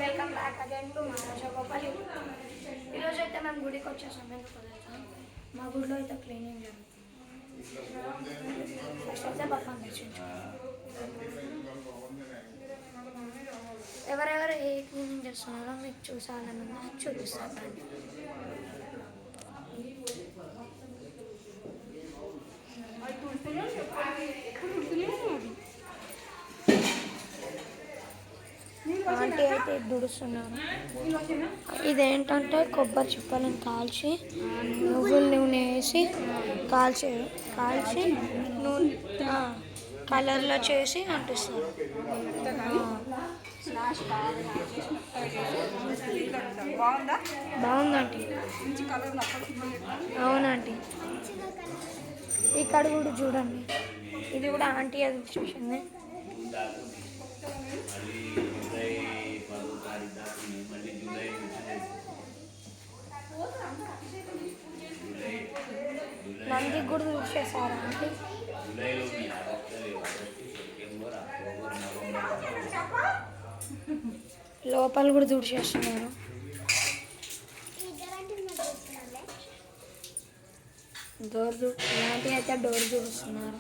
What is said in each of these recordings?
Welcome back again to మహారాజా గోపాల్. ఈరోజు అయితే మేము గుడికి వచ్చేసాం. ఎందుకు తెలుసా, మా గుడిలో అయితే క్లీనింగ్ జరుగుతుంది. ఫస్ట్ అయితే పక్కన దర్శించుకోండి. ఎవరెవరు ఏ క్లీనింగ్ చేస్తున్నారో మీకు చూసాలని చూపిస్తాను. ఆంటీ అయితే దుడుస్తున్నారు. ఇదేంటంటే కొబ్బరి చిప్పలను కాల్చి నువ్వుల నూనె వేసి కాల్చి నూనె కలర్లో చేసి అంటిస్తారు. బాగుందండి. అవునండి. ఇక్కడ కూడా చూడండి, ఇది కూడా ఆంటీ అది చూసింది. నంది కూడా చూసేసారా అంటే లోపల కూడా తుడిచేస్తున్నారు. ఇలాంటి అయితే డోర్ చూస్తున్నారు.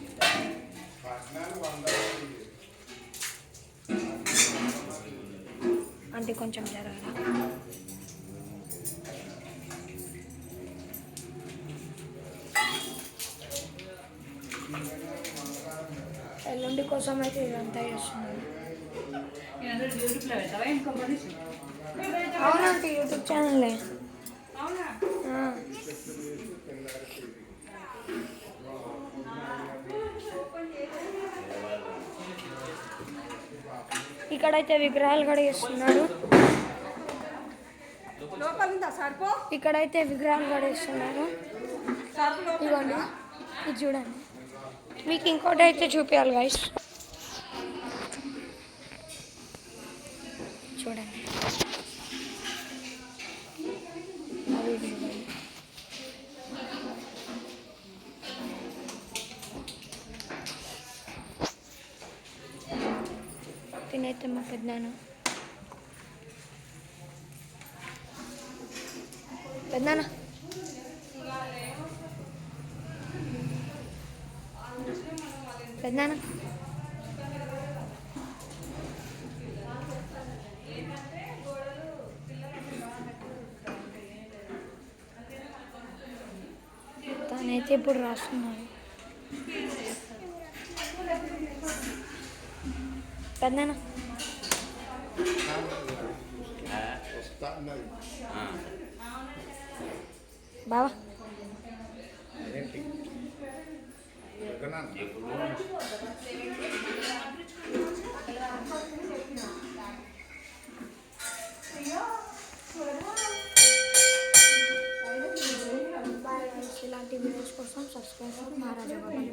అంటే కొంచెం జరగాలి. ఎల్లుండి కోసం అయితే ఇదంతా చేస్తున్నారు. అవునంటే యూట్యూబ్ ఛానలే. ఇక్కడైతే విగ్రహాలు కూడా ఇస్తున్నారు. ఇక్కడైతే విగ్రహాలు కూడా ఇస్తున్నారు. ఇవ్వండి, ఇది చూడండి. మీకు ఇంకోటి అయితే చూపించాలి గైస్, చూడండి. తినైతే మా పెద్దనాన్న పెద్దనాన్న పెద్దనాన్న తనైతే ఇప్పుడు రాస్తున్నారు. పెద్దనాన్న బావా ఇలాంటి వీడియోస్ కోసం సబ్స్క్రైబ్ మహారాజా గోపాల్.